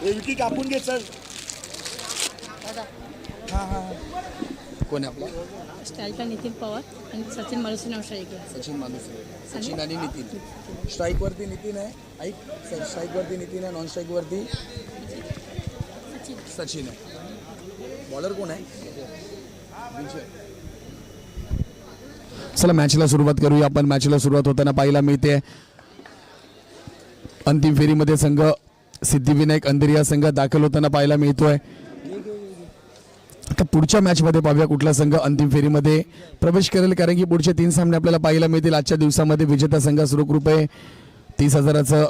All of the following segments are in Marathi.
विकी कापून घे चल. हां हां कोण आहे आपला? स्ट्राईकला नितीन पवार आणि सचिन मालुसरे नाव स्ट्राईकला. सचिन मालुसरे. सचिन आणि नितीन. स्ट्राईकवरती नितीन आहे. ऐक सर, स्ट्राईकवरती नितीन आहे, नॉन स्ट्राईकवरती सचिन आहे. बॉलर कोण आहे? चला मॅचला सुरुवात करूया आपण. मॅचला सुरुवात होताना पाहायला मिळते अंतिम फेरीमध्ये संघ सिद्धिविनायक अंधेरी संघ दाखल होताना पाहायला मिळतोय. आता पुढच्या मॅचमध्ये पाहूया कुठला संघ अंतिम फेरीमध्ये प्रवेश करेल, कारण की पुढचे 3 सामने आपल्याला पाहायला मिळतील. आजच्या दिवसामध्ये विजेता संघास रोख रुपये 30,000चं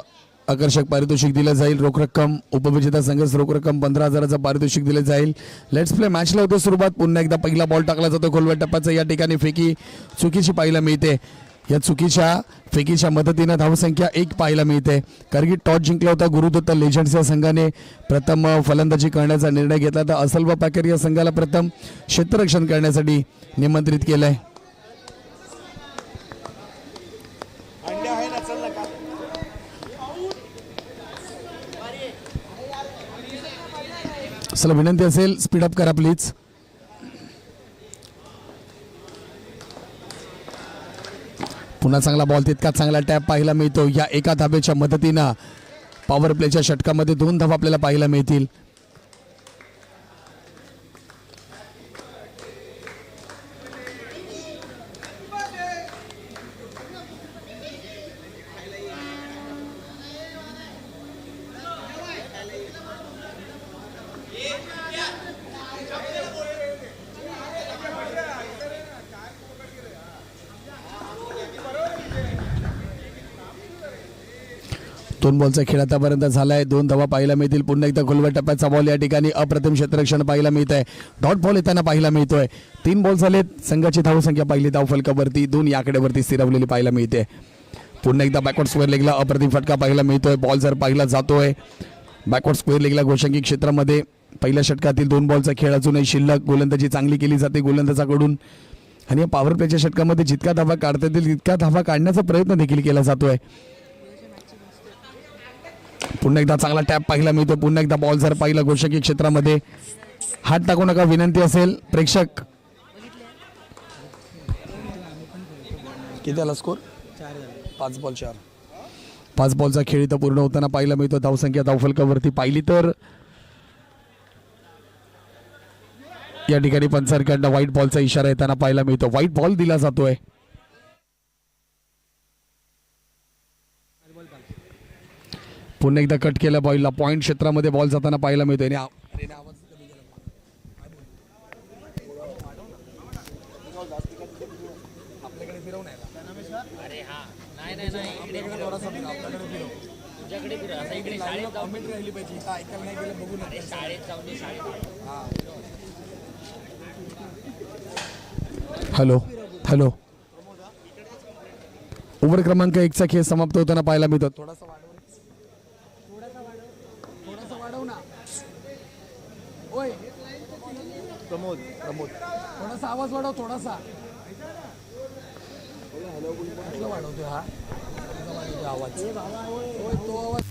आकर्षक पारितोषिक दिलं जाईल. रोख रक्कम उपविजेता संघास रोख रक्कम 15,000चं पारितोषिक दिलं जाईल. Let's play. मॅचला होते सुरुवात. पुन्हा एकदा पहिला बॉल टाकला जातो खोलव्या टप्प्याचा. या ठिकाणी फेकी चुकीची पाहायला मिळते. या चुकीच्या फेकीच्या मदतीनं धावसंख्या 1 पाहायला मिळते. कारण की टॉस जिंकला होता गुरुदत्त लेजंड्स या संघाने. प्रथम फलंदाजी करण्याचा निर्णय घेतला. तर असलवा पॅकर या संघाला प्रथम क्षेत्ररक्षण करण्यासाठी निमंत्रित केलंय. चला विनंती असेल स्पीडअप करा प्लीज. पुन्हा चांगला बॉल, तितका चांगला टॅप पाहायला मिळतो. या एका धाब्याच्या मदतीनं पॉवर प्लेच्या षटकामध्ये 2 धावा आपल्याला पाहायला मिळतील. दोन बॉलचा खेळ आतापर्यंत झालाय. 2 धावा पाहायला मिळतील. पुन्हा एकदा खोलव्या टप्प्याचा बॉल. या ठिकाणी अप्रतिम क्षेत्ररक्षण पाहायला मिळत आहे. डॉट बॉल येताना पाहायला मिळतोय. 3 बॉल झालेत. संघाची धावसंख्या पाहिली धावफलकावरती 2 या आकड्यावरती स्थिरवलेली पाहायला मिळते. पुन्हा एकदा बॅकवर्ड स्क्वेअर लेगला अप्रतिम फटका पाहायला मिळतोय. बॉल जर पाहिला जातोय बॅकवर्ड स्क्वेअर लेगला गोषंकी क्षेत्रामध्ये. पहिल्या षटकातील 2 बॉलचा खेळ अजूनही शिल्लक. गोलंदाजी चांगली केली जाते गोलंदाजाकडून आणि पॉवर प्लेच्या षटकामध्ये जितका धावा काढता येतील तितका धावा काढण्याचा प्रयत्न देखील केला जातोय. पुन्हा एकदा चांगला टॅप पाहायला मिळतो. पुन्हा एकदा बॉल जर पाहिला गोषंकी क्षेत्रामध्ये. हात टाकू नका विनंती असेल प्रेक्षक. किती आला स्कोर? 5 बॉल 4. 5 बॉलचा खेळ इथं पूर्ण होताना पाहायला मिळतो. धावसंख्या धावफलकावरती पाहिली तर या ठिकाणी पंचांकडनं व्हाईट बॉलचा इशारा येताना पाहायला मिळतो. व्हाईट बॉल दिला जातोय. पुन्हा एकदा कट केला बॉलला. पॉईंट क्षेत्रामध्ये बॉल जाताना पाहायला मिळतोय. Hello hello. ओव्हर क्रमांक 1चा खेळ समाप्त होताना पाहायला मिळतो. थोडासा वाढव ना. ओय प्रमोद थोडासा आवाज वाढव. थोडासा वाढवतोय हा आवाज. तो आवाज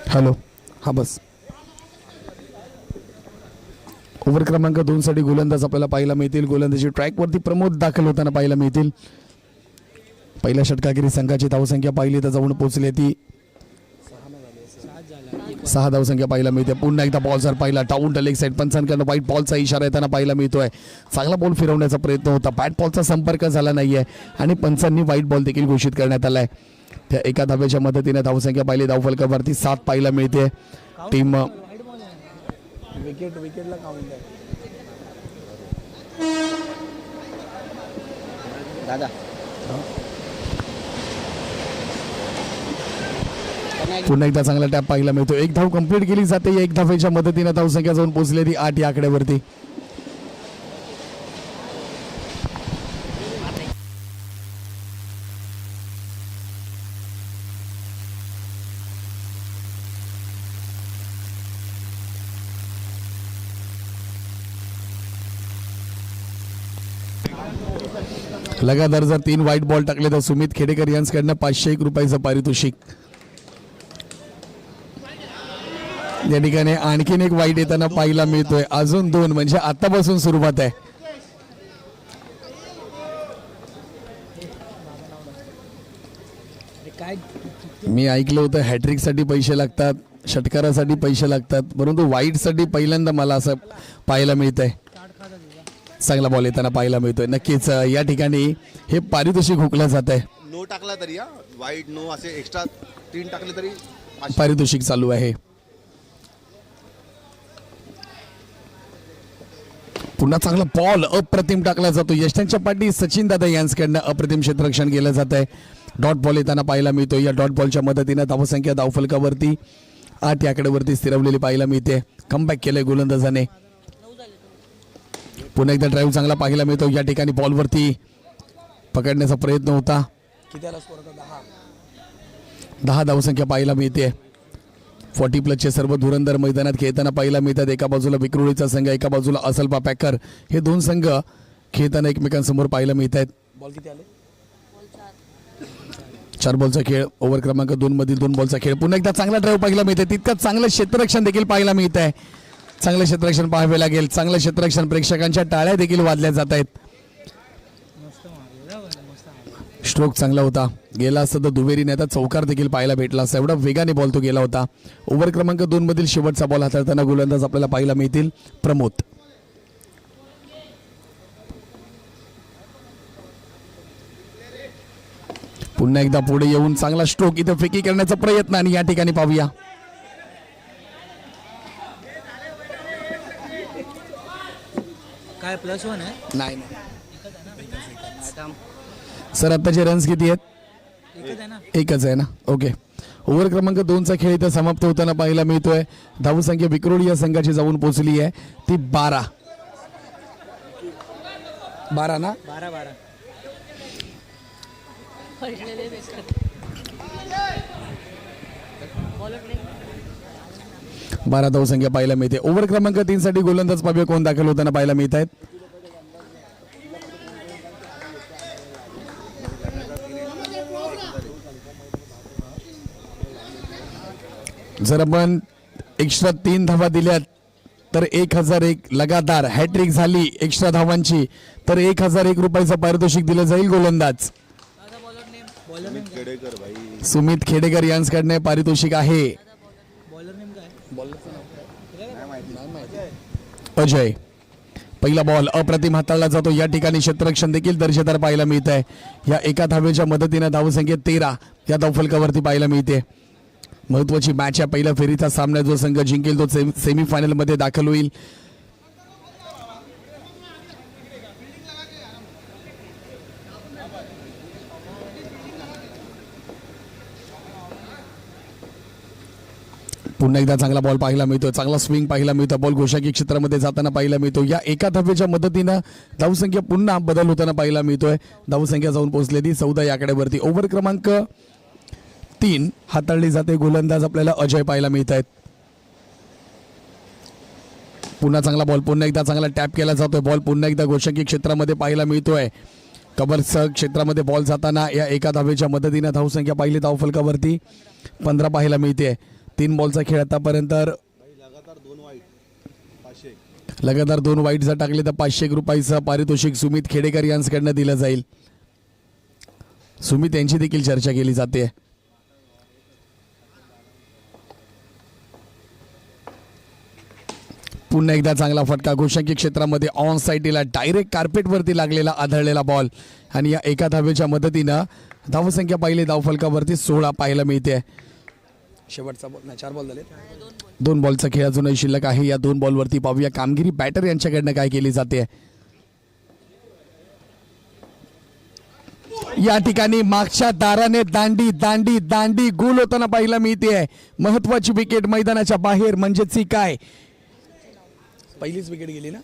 हॅलो. हा बस. ओव्हर क्रमांक 2 साठी गोलंदाज आपल्याला पाहायला मिळतील. गोलंदाजी ट्रॅकवरती प्रमोद दाखल होताना पाहायला मिळतील. पहिल्या षटकाखेरी संघाची धावसंख्या पाहिली तर जाऊन पोहोचली ती 6 धावसंख्या पाहायला मिळते. पुन्हा एकदा बॉल जर पाहिला डाऊन द लेग साईड. पंचांकडनं व्हाईट बॉलचा इशारा येताना पाहायला मिळतोय. चांगला बॉल फिरवण्याचा प्रयत्न होता. बॅट बॉलचा संपर्क झाला नाहीये आणि पंचांनी व्हाईट बॉल देखील घोषित करण्यात आलाय. त्या एका धाब्याच्या मदतीने धावसंख्या पाहिली धावफलकावरती 7 पाहायला मिळते. टीम विकेटला दादा पुन्हा एकदा चांगला टॅप पाहायला मिळतो. 1 धाव कंप्लीट केली जाते. 1 धावेच्या मदतीने धावसंख्या जाऊन पोहोचली ती 8 या आकड्यावरती. लगातार जर 3 वाईट बॉल टाकले तर सुमित खेडेकर यांच्याकडनं 501 रुपयाचं पारितोषिक. या ठिकाणी आणखीन एक वाईट येताना पाहायला मिळतोय. अजून 2 म्हणजे आतापासून सुरुवात आहे. मी ऐकलं होतं हॅट्रिक साठी पैसे लागतात, षटकारासाठी पैसे लागतात, परंतु वाईट साठी पहिल्यांदा मला असं पाहायला मिळतंय. चांगला बॉल येताना पाहायला मिळतोय. नक्कीच या ठिकाणी हे पारितोषिक हुकलं जात आहे. नो टाकला तरी वाईट नो असे एक्स्ट्रा 3 टाकले तरी पारितोषिक चालू आहे. पुन्हा चांगला बॉल अप्रतिम टाकला जातो. यशांच्या पाठी सचिन दादा यांच्याकडनं अप्रतिम क्षेत्ररक्षण केलं जात आहे. डॉट बॉल येताना पाहायला मिळतो. या डॉट बॉलच्या मदतीनं धावसंख्या धावफलकावरती 8 आकड्यावरती स्थिरवलेली पाहायला मिळते. कमबॅक केलंय गोलंदाजाने. पुन्हा एकदा ड्राईव्ह चांगला पाहायला मिळतो. या ठिकाणी बॉलवरती पकडण्याचा प्रयत्न होता. 10 धावसंख्या पाहायला मिळते. 40+ सर्व धुरंधर मैदानात खेळताना पाहायला मिळतात. एका बाजूला विक्रोळीचा संघ, एका बाजूला असलपा पॅकर, हे 2 संघ खेळताना एकमेकांसमोर पाहायला मिळत आहेत. बॉल किती आले? 4 बॉलचा खेळ. ओव्हर क्रमांक 2 मधील 2 बॉलचा खेळ. पुन्हा एकदा चांगला ड्राईव्ह पाहायला मिळते. तितकंच चांगलं क्षेत्ररक्षण देखील पाहायला मिळत आहे. चांगलं क्षेत्ररक्षण पाहावे लागेल. चांगलं क्षेत्ररक्षण. प्रेक्षकांच्या टाळ्या देखील वाजल्या जात आहेत. स्ट्रोक चांगला होता. गेला असता तर दुहेरीने आता चौकार देखील पाहायला भेटला असता. एवढा वेगाने बॉल तो गेला होता. ओव्हर क्रमांक 2 मधील शेवटचा बॉल हाताळताना गोलंदाज आपल्याला पाहायला मिळतील प्रमोद. पुन्हा एकदा पुढे येऊन चांगला स्ट्रोक. इथं फेकी करण्याचा प्रयत्न आणि या ठिकाणी पाहूया काय +1 आहे? नाही सर. आताचे रन्स किती आहेत? एकच आहे ना. ओके. ओव्हर क्रमांक 2चा खेळ इथं समाप्त होताना पाहायला मिळतोय. धावसंख्या विक्रोळी या संघाची जाऊन पोहोचली आहे ती 12 ना. 12 धावसंख्या पाहायला मिळते. ओव्हर क्रमांक 3 साठी गोलंदाज पाहूया कोण दाखल होताना पाहायला मिळत आहेत. जर आपण एक्स्ट्रा 3 धावा दिल्यात तर 1001 लगातार हॅट्रिक झाली एक्स्ट्रा धावांची तर 1001 रुपयाचं पारितोषिक दिलं जाईल. गोलंदाज सुमित खेडेकर यांच्याकडनं पारितोषिक आहे. अजय. पहिला बॉल अप्रतिम हाताळला जातो. या ठिकाणी क्षेत्ररक्षण देखील दर्जेदार पाहायला मिळत आहे. या एका धावेच्या मदतीने धावसंख्येत 13 या धावफलकावरती पाहायला मिळते. महत्वाची मॅच आहे. पहिल्या फेरीचा सामना जो संघ जिंकेल तो सेमीफायनल मध्ये दाखल होईल. पुन्हा एकदा चांगला बॉल पाहायला मिळतो. चांगला स्विंग पाहायला मिळतो. बॉल गोशाकी क्षेत्रामध्ये जाताना पाहायला मिळतो. या एका धावेच्या मदतीनं धावसंख्या पुन्हा बदल होताना पाहायला मिळतोय. धावसंख्या जाऊन पोहोचलेली 14 या आकड्यावरती. ओव्हर क्रमांक 3 हाताळली जाते. गोलंदाज आपल्याला अजय पाहायला मिळत आहेत. पुन्हा चांगला बॉल. पुन्हा एकदा चांगला टॅप केला जातोय. बॉल पुन्हा एकदा गोशाकी क्षेत्रामध्ये पाहायला मिळतोय. कव्हरच्या क्षेत्रामध्ये बॉल जाताना या एका धावेच्या मदतीनं धावसंख्या पाहिली धावफलकावरती 15 पाहायला मिळते. 3 बॉलचा खेळ आतापर्यंत. लगातार 2 वाईट जर टाकले तर 501 रुपयाचं पारितोषिक सुमित खेडेकर यांच्याकडनं दिलं जाईल. सुमित यांची देखील चर्चा केली जाते. पुन्हा एकदा चांगला फटका. गोशाकी क्षेत्रामध्ये ऑन साईडला डायरेक्ट कार्पेटवरती लागलेला आढळलेला बॉल आणि या एका धावेच्या मदतीनं धावसंख्या पाहिली धावफलकावरती 16 पाहायला मिळते. शेवटचा बॉल. 4 बॉल झाले. 2 बॉलचा खेळ अजूनही शिल्लक आहे. या 2 बॉलवरती पाहूया कामगिरी बॅटर यांच्याकडनं काय केली जाते. या ठिकाणी मागच्या दाराने दांडी दांडी दांडी गोल होताना पाहायला मिळते. महत्वाची विकेट मैदानाच्या बाहेर म्हणजेच काय पहिलीच विकेट गेली ना.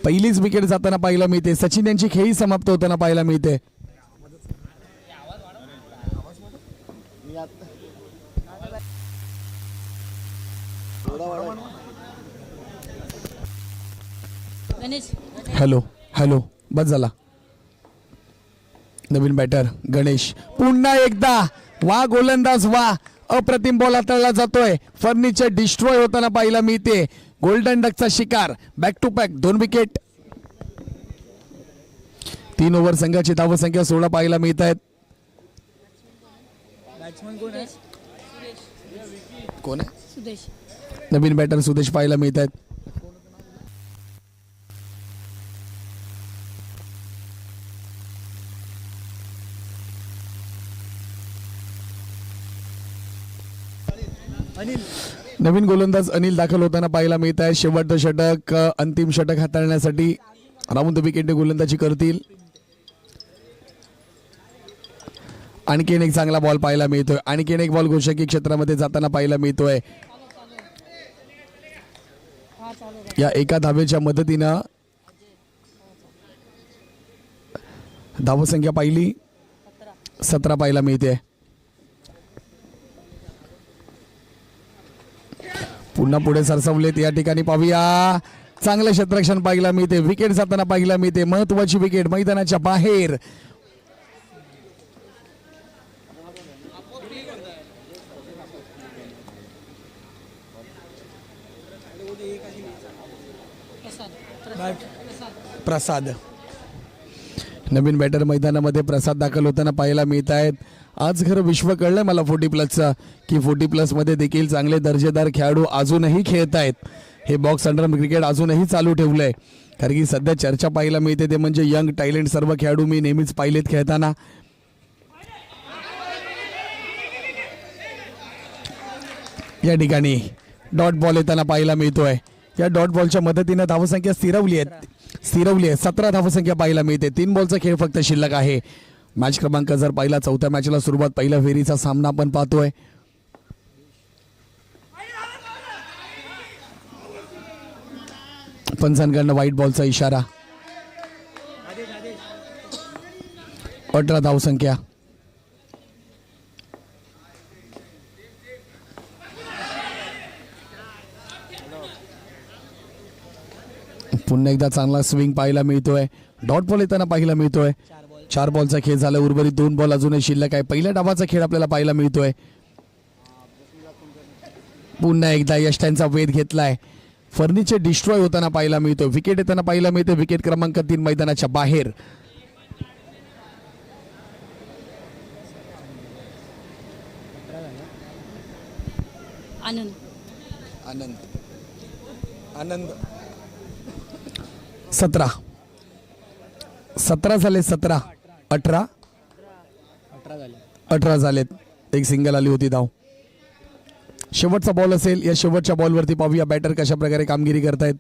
पहिलीच विकेट जाताना पाहायला मिळते. सचिन यांची खेळी समाप्त होताना पाहायला मिळते. हॅलो हॅलो बस झाला. नवीन बॅटर गणेश पुन्हा एकदा वा गोलंदाज वा अप्रतिम बॉल हाताळला जातोय. फर्निचर डिस्ट्रॉय होताना पाहायला मिळते. गोल्डन डकचा शिकार. Back to back 2 wicket. 3 over संघाची धावसंख्या 16 पाहायला मिळत आहेत. कोण आहे? सुदेश. नवीन बॅटर सुदेश पाहायला मिळत आहेत. नवीन गोलंदाज अनिल दाखल होताना पाहायला मिळत आहे. शेवटचं षटक अंतिम षटक हाताळण्यासाठी राऊंड द विकेटने गोलंदाजी करतील. आणखीन एक चांगला बॉल पाहायला मिळतोय. आणखीन एक बॉल गोषकी क्षेत्रामध्ये जाताना पाहायला मिळतोय. या एका धावेच्या मदतीनं धावसंख्या पाहिली 17 पाहायला मिळते. पुन्हा पुढे सरसवलेत. या ठिकाणी पाहूया चांगलं क्षेत्ररक्षण पाहायला मिळते. विकेट जाताना पाहायला मिळते. महत्वाची विकेट मैदानाच्या बाहेर. प्रसाद नवीन बॅटर मैदानामध्ये प्रसाद दाखल होताना पाहायला मिळत आहेत. आज खरं विश्व कळलंय मला 40+ की 40+ मध्ये देखील चांगले दर्जेदार खेळाडू अजूनही खेळत आहेत. हे बॉक्स अंडर क्रिकेट अजूनही चालू ठेवलंय. कारण की सध्या चर्चा पाहायला मिळते ते म्हणजे यंग टॅलेंट सर्व खेळाडू मी नेहमीच पाहिलेत खेळताना. या ठिकाणी डॉट बॉल येताना पाहायला मिळतोय. या डॉट बॉलच्या मदतीने धावसंख्या स्थिरवली आहे. 17 धावसंख्या पाहायला मिळते. 3 बॉलचा खेळ फक्त शिल्लक आहे. मॅच क्रमांक जर पाहिला 4थ्या मॅचला सुरुवात पहिल्या फेरीचा सामना आपण पाहतोय. पंचांकडनं व्हाईट बॉलचा इशारा. 18 धावसंख्या. पुन्हा एकदा चांगला स्विंग पाहायला मिळतोय. डॉट बॉल येताना पाहायला मिळतोय. 4 बॉलचा खेळ झाला. उर्वरित 2 बॉल अजूनही शिल्लक आहे. पहिल्या डावाचा खेळ आपल्याला पाहायला मिळतोय. पुन्हा एकदा यष्टांचा वेध घेतलाय. फर्निचर डिस्ट्रॉय होताना पाहायला मिळतोय. विकेट येताना पाहायला मिळते. विकेट क्रमांक 3 मैदानाच्या बाहेर. आनंद 17 झाले. 17 18 झालेत. एक सिंगल आली होती धाव. शेवटचा बॉल असेल. या शेवटच्या बॉलवरती पाहूया बॅटर कशा प्रकारे कामगिरी करतायत.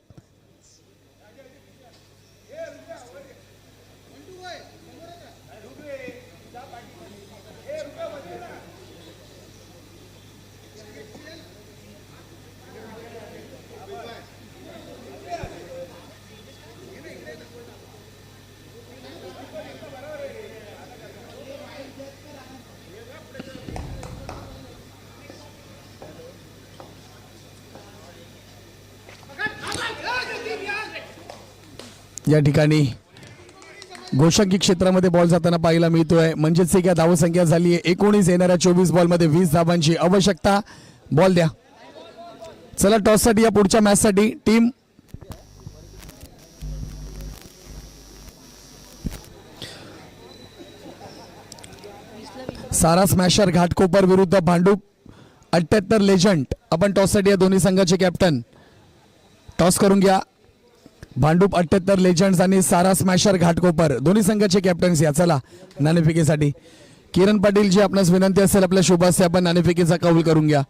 या ठिकाणी गोषकी क्षेत्रामध्ये बॉल जाताना पाहायला मिळतोय. म्हणजेच एक धावसंख्या झाली आहे 19. येणाऱ्या 24 बॉलमध्ये 20 धावांची आवश्यकता. बॉल द्या. चला टॉससाठी या पुढच्या मॅचसाठी टीम सारा स्मॅशर घाटकोपर विरुद्ध भांडूप 78 लेजंड. आपण टॉससाठी या दोन्ही संघाचे कॅप्टन. टॉस करून घ्या. भांडूप 78 लेजंड्स आणि सारा स्मॅशर घाटकोपर दोन्ही संघाचे कॅप्टन्स या. चला नाणेफेकीसाठी किरण पाटील जी आपणास विनंती असेल आपल्या शुभास्ते आपण नाणेफेकीचा कौल करून घ्या.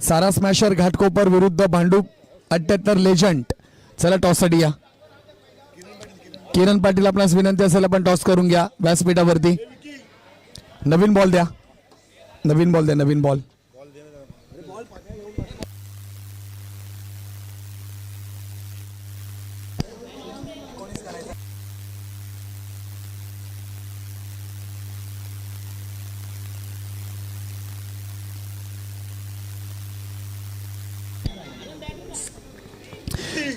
सारा स्मॅशर घाटकोपर विरुद्ध भांडूप 78 लेजंड. चला टॉससाठी या. किरण पाटील आपणास विनंती असेल आपण टॉस करून घ्या व्यासपीठावरती. नवीन बॉल द्या, नवीन बॉल द्या, नवीन बॉल.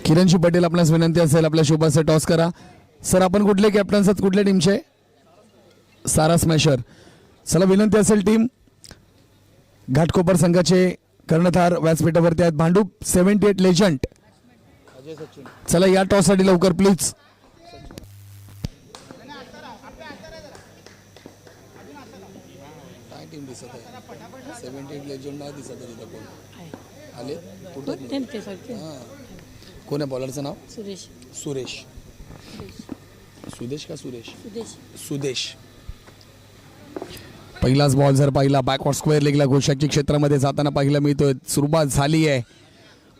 किरणजी पटेल आपणास विनंती असेल आपल्या शोभाचे टॉस करा. सर आपण कुठले कॅप्टन्स आहात, कुठल्या टीमचे? सारा स्मॅशर. चला विनंती असेल टीम घाटकोपर संघाचे कर्णधार व्यासपीठावरती आहेत भांडूप 78 लेजंड. चला या टॉससाठी लवकर प्लीज. काय टीम दिसत आहे? 78 लेजंड नाही दिसत आहे तिथं कोण आले कोण आहे बॉलरचं नाव? सुरेश. सुरेश. सुदेश का सुरेश? सुदेश. सुदेश. पहिलाच बॉल जर पाहिला बॅकवॉर्ड स्क्वेअर लेगला गोशाची क्षेत्रामध्ये जाताना पाहिलं मिळतोय. सुरुवात झाली आहे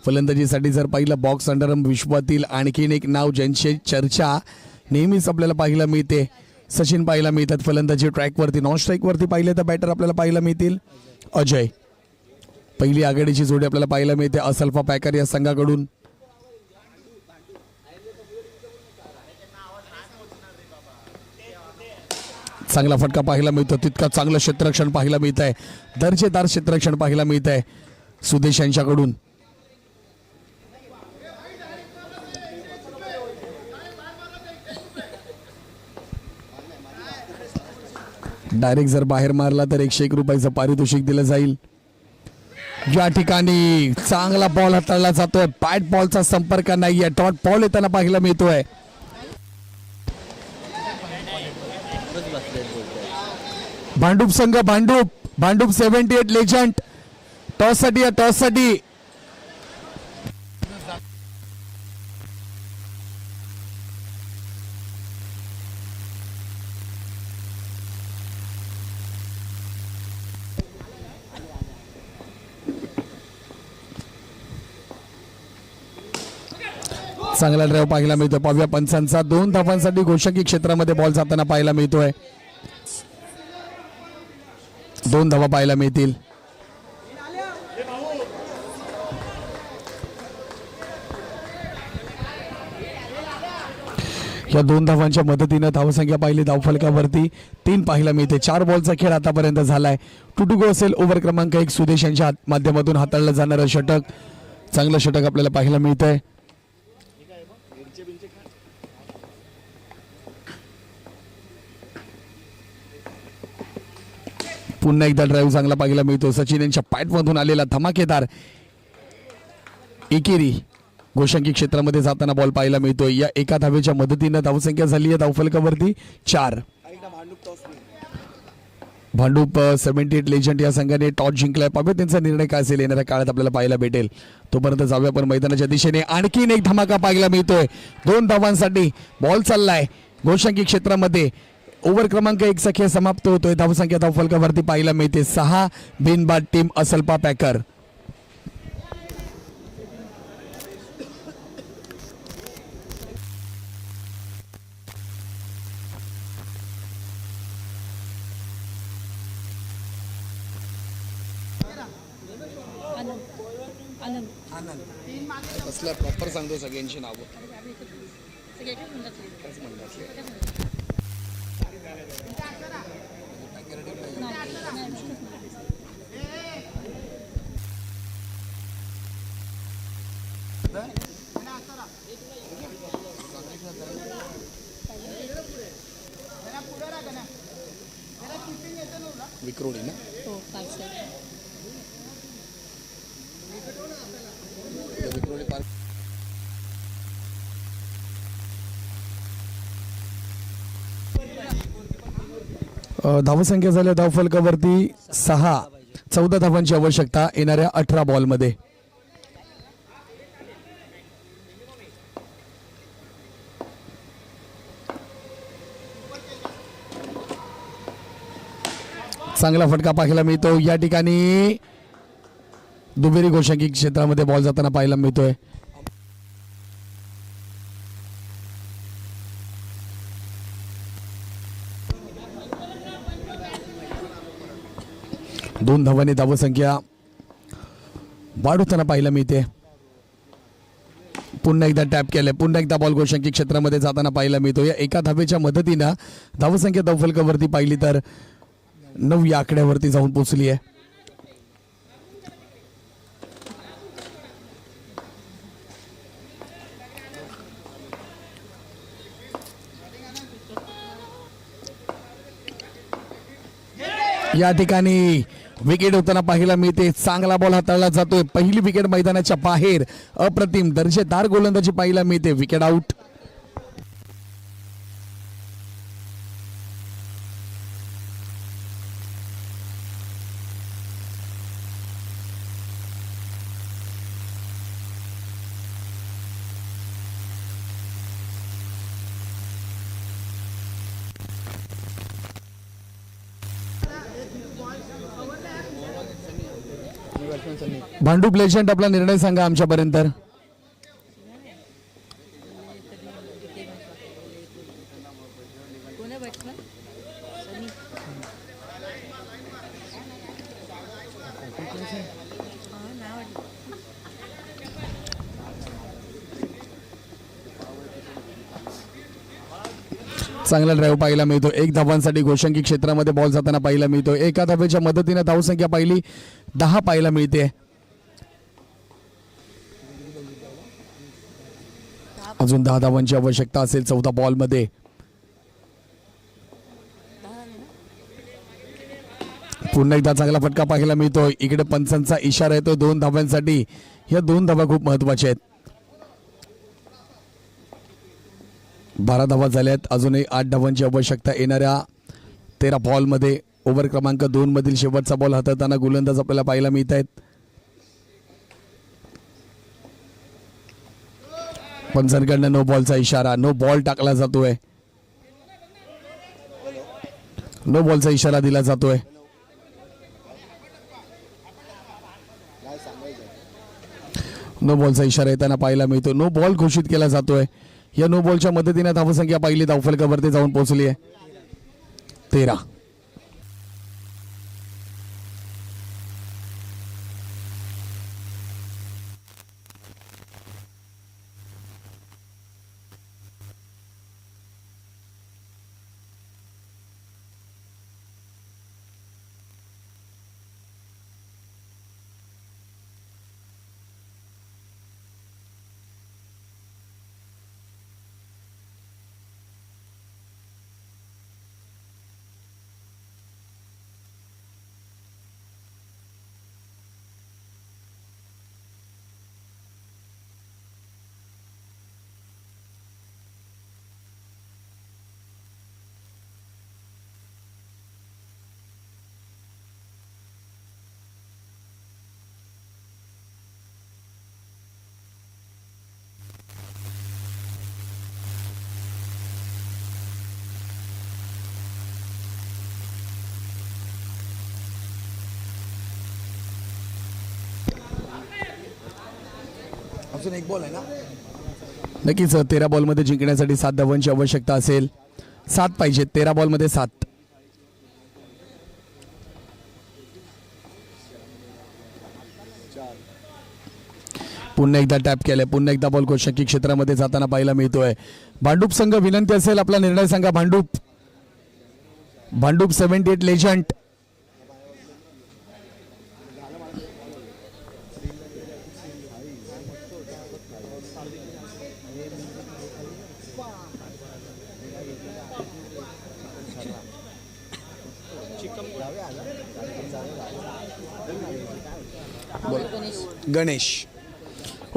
फलंदाजीसाठी. जर पाहिलं बॉक्स अंडरम विश्वातील आणखीन एक नाव ज्यांची चर्चा नेहमीच आपल्याला पाहायला मिळते, सचिन पाहायला मिळतात फलंदाजी ट्रॅकवरती. नॉन स्ट्राईकवरती पाहिले तर बॅटर आपल्याला पाहायला मिळतील अजय. पहिली आघाडीची जोडी आपल्याला पाहायला मिळते असल्फा पॅकर या संघाकडून. चांगला फटका पाहायला मिळतो, तितका चांगलं क्षेत्ररक्षण पाहायला मिळत आहे, दर्जेदार क्षेत्ररक्षण पाहायला मिळत आहे सुदेश यांच्याकडून. डायरेक्ट जर बाहेर मारला तर 101 रुपयाचं पारितोषिक दिलं जाईल. या ठिकाणी चांगला बॉल हाताळला जातोय, बॅट बॉलचा संपर्क नाहीये, डॉट बॉल येताना पाहायला मिळतोय. भांडूप संघ भांडूप 78 लेजंड. टॉस साठी या टॉस साठी. चांगला ड्राईव्ह पाहायला मिळतोय. पाहूया पंचांचा 2 धावांसाठी गोषकी क्षेत्रामध्ये बॉल जाताना पाहायला मिळतोय. 2 धावा पाहायला मिळतील. या 2 धावांच्या मदतीनं धावसंख्या पाहिली धावफलकावरती 3 पाहायला मिळते. 4 बॉलचा खेळ आतापर्यंत झालाय. 2-2 असेल. ओव्हर क्रमांक 1 सुदेश यांच्या माध्यमातून हाताळलं जाणारं षटक. चांगलं षटक आपल्याला पाहायला मिळतंय. पुन्हा एकदा ड्राईव्ह चांगला पाहायला मिळतो. सचिन यांच्या पॅटमधून आलेला धमाकेदार एकेरी गोषंकी क्षेत्रामध्ये जाताना बॉल पाहायला मिळतोय. या एका धावेच्या मदतीनं धावसंख्या झाली आहे धावफलकावरती 4. भांडूप 78 लेजंड या संघाने टॉस जिंकलाय. पाहूया त्यांचा निर्णय काय असेल येणाऱ्या काळात आपल्याला पाहायला भेटेल. तोपर्यंत जाऊया पण मैदानाच्या दिशेने. आणखीन एक धमाका पाहायला मिळतोय. 2 धावांसाठी बॉल चाललाय गोषंकी क्षेत्रामध्ये. ओव्हर क्रमांक 1 चा खेळ समाप्त होतोय. धावसंख्या धावफलकावरती पाहायला मिळते 6. बिनबाद टीम असल्पा पॅकर. कसला प्रॉपर सांगतो सगळ्यांची नावं. विक्रोडी ना? हो पार्सल. विक्रोडी पार्क. धावसंख्या झाल्या धावफलकावरती 6. 14 धावांची आवश्यकता येणाऱ्या 18 बॉलमध्ये. चांगला फटका पाहायला मिळतो या ठिकाणी. दुहेरी गोषंकी क्षेत्रामध्ये बॉल जाताना पाहायला मिळतोय. दोन धावांनी धावसंख्या वाढवताना पाहायला मिळते. पुन्हा एकदा टॅप केलंय. पुन्हा एकदा बॉल गोषंकी क्षेत्रामध्ये जाताना पाहायला मिळतो. या एका धावेच्या मदतीनं धावसंख्या धावफलकावरती पाहिली तर 9 या आकड्यावरती जाऊन पोहोचली आहे. या ठिकाणी विकेट होताना पाहायला मिळते. चांगला बॉल हाताळला जातोय. पहिली विकेट मैदानाच्या बाहेर. अप्रतिम दर्जेदार गोलंदाजी पाहायला मिळते. Wicket out. भांडूप लेजंड आपला निर्णय सांगा आमच्यापर्यंत. चांगला ड्राईव्ह पाहायला मिळतो. 1 धावांसाठी गोषंकी क्षेत्रामध्ये बॉल जाताना पाहायला मिळतो. एका धावेच्या मदतीने धावसंख्या पाहिली 10 पाहायला मिळते. अजून 10 धावांची आवश्यकता असेल 14 बॉलमध्ये. पुन्हा एकदा चांगला फटका पाहायला मिळतो. इकडे पंचांचा इशारा येतो 2 धावांसाठी. या 2 धावा खूप महत्वाच्या आहेत. 12 धावा झाल्यात. अजूनही 8 धावांची आवश्यकता येणाऱ्या 13 बॉलमध्ये. ओव्हर क्रमांक 2 मधील शेवटचा बॉल हाताळताना गोलंदाज आपल्याला पाहायला मिळत आहेत. पंचांकडनं नो बॉलचा इशारा. नो बॉल टाकला जातोय. नो बॉलचा इशारा दिला जातोय. नो बॉलचा इशारा येताना पाहायला मिळतो. नो बॉल घोषित केला जातोय. या नो बॉलच्या मदतीने धावसंख्या पाहिली धावफलकावरती जाऊन पोहोचली आहे 13. अजून एक बॉल आहे ना. नक्कीच 13 बॉलमध्ये जिंकण्यासाठी 7 धावांची आवश्यकता असेल. 7 पाहिजेत 13 बॉलमध्ये 7. पुन्हा एकदा टॅप केलंय. पुन्हा एकदा बॉल गोषंकी क्षेत्रामध्ये जाताना पाहायला मिळतोय. भांडूप संघ विनंती असेल आपला निर्णय सांगा. भांडूप 78 लेजंड. गणेश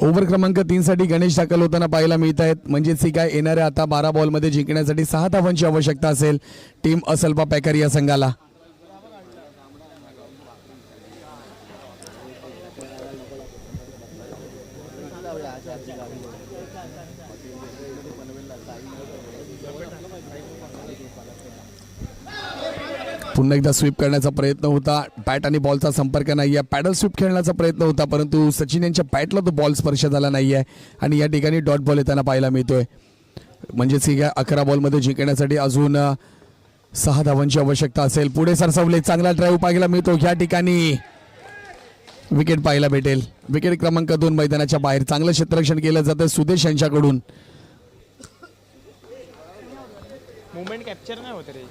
ओव्हर क्रमांक 3 साठी गणेश दाखल होताना पाहायला मिळत आहेत. म्हणजेच ही काय येणाऱ्या आता 12 बॉलमध्ये जिंकण्यासाठी 6 धावांची आवश्यकता असेल टीम असल्पा पॅकर या संघाला. पुन्हा एकदा स्वीप करण्याचा प्रयत्न होता, बॅट आणि बॉलचा संपर्क नाही आहे. पॅडल स्वीप खेळण्याचा प्रयत्न होता, परंतु सचिन यांच्या बॅटला तो बॉल स्पर्श झाला नाही आहे आणि या ठिकाणी डॉट बॉल येताना पाहायला मिळतोय. म्हणजेच ही 11 बॉलमध्ये जिंकण्यासाठी अजून 6 धावांची आवश्यकता असेल. पुढे सरसावले, चांगला ड्राईव्ह पाहायला मिळतो. या ठिकाणी विकेट पाहायला भेटेल. विकेट क्रमांक 2 मैदानाच्या बाहेर. चांगलं क्षेत्ररक्षण केलं जातं सुदेश यांच्याकडून. मुवमेंट कॅप्चर नाही होत रे.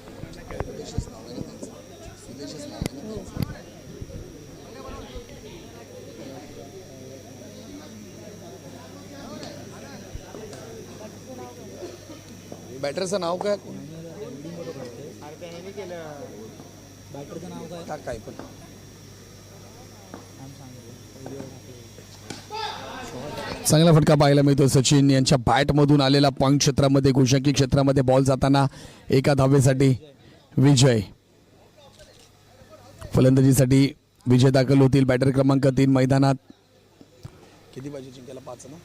बॅटरचं नाव काय? अरे त्याने केलं. बॅटरचं नाव काय? टाक काय पण. चांगला फटका पाहायला मिळतो. सचिन यांच्या बॅटमधून आलेला पॉईंट क्षेत्रामध्ये, गोषंकी क्षेत्रामध्ये बॉल जाताना 1 धावेसाठी विजय. फलंदाजीसाठी विजय दाखल होतील. बॅटर क्रमांक 3 मैदानात. किती पाहिजे जिंकायला? 5 ना.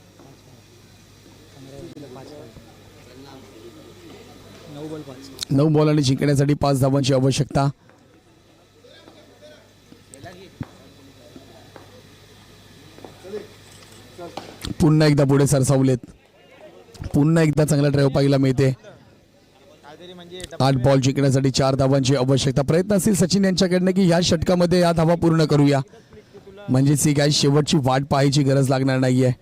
9 बॉल आणि जिंकण्यासाठी 5 धावांची आवश्यकता. पुन्हा एकदा पुढे सरसावलेत. पुन्हा एकदा चांगला ड्राईव्ह पाहायला मिळते. काहीतरी म्हणजे 8 बॉल जिंकण्यासाठी 4 धावांची आवश्यकता. प्रयत्न असेल सचिन यांच्याकडनं की या षटकामध्ये या धावा पूर्ण करूया, म्हणजेच ही काय शेवटची वाट पाहायची गरज लागणार नाहीये.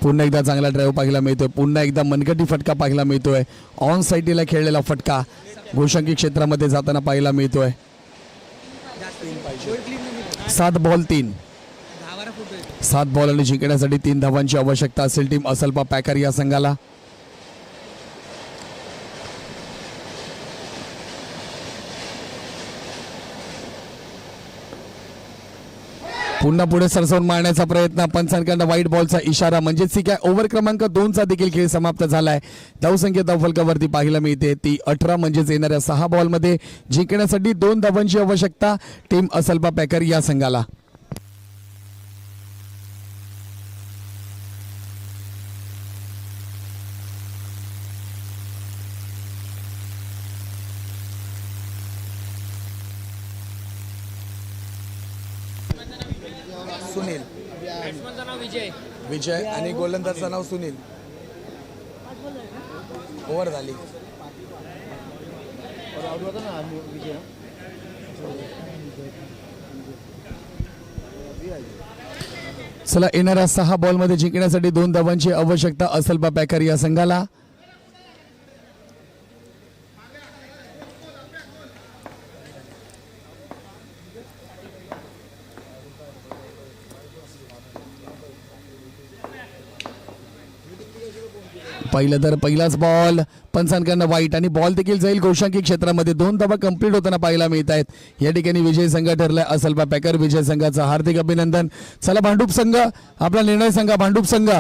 पुन्हा एकदा चांगला ड्राईव्ह पाहायला मिळतोय. पुन्हा एकदा मनगटी फटका पाहायला मिळतोय. ऑन साईडला खेळलेला फटका गोषंकी क्षेत्रामध्ये जाताना पाहायला मिळतोय. 7 बॉल 3. 7 बॉल आणि जिंकण्यासाठी 3 धावांची आवश्यकता असेल टीम असल्पा पॅकर या संघाला. पुन्हा पुढे सरसवून मारण्याचा प्रयत्न. पंचांकडनं व्हाईट बॉलचा इशारा, म्हणजेच काय ओव्हर क्रमांक 2चा देखील खेळ समाप्त झालाय. धावसंख्या धावफलकावरती पाहायला मिळते ती 18, म्हणजेच येणाऱ्या 6 बॉलमध्ये जिंकण्यासाठी 2 धावांची आवश्यकता टीम असल्पा पॅकर या संघाला. सुनील विजय आणि गोलंदाजचं नाव सुनील. ओव्हर झाली. चला, येणाऱ्या 6 बॉलमध्ये जिंकण्यासाठी 2 धावांची आवश्यकता असल्पा पॅकर या संघाला. पहिलाच बॉल पंचांकडनं वाईट आणि बॉल देखील जाईल गोषंकी क्षेत्रामध्ये. 2 धावा कंप्लीट होताना पाहायला मिळत आहेत. या ठिकाणी विजय संघ ठरलाय असल्पा पॅकर. विजय संघाचं हार्दिक अभिनंदन. चला भांडूप संघ आपला निर्णय सांगा. भांडूप संघ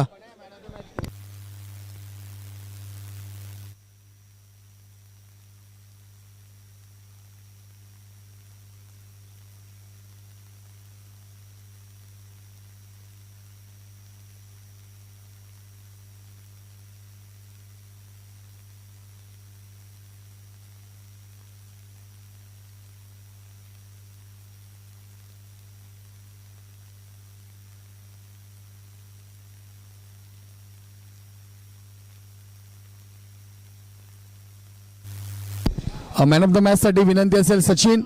मॅन ऑफ द मॅच साठी विनंती असेल सचिन.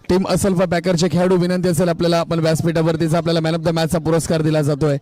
टीम असल्फा पॅकरचे खेळाडू विनंती असेल आपल्याला, आपण व्यासपीठावरतीच आपल्याला मॅन ऑफ द मॅचचा पुरस्कार दिला जातोय.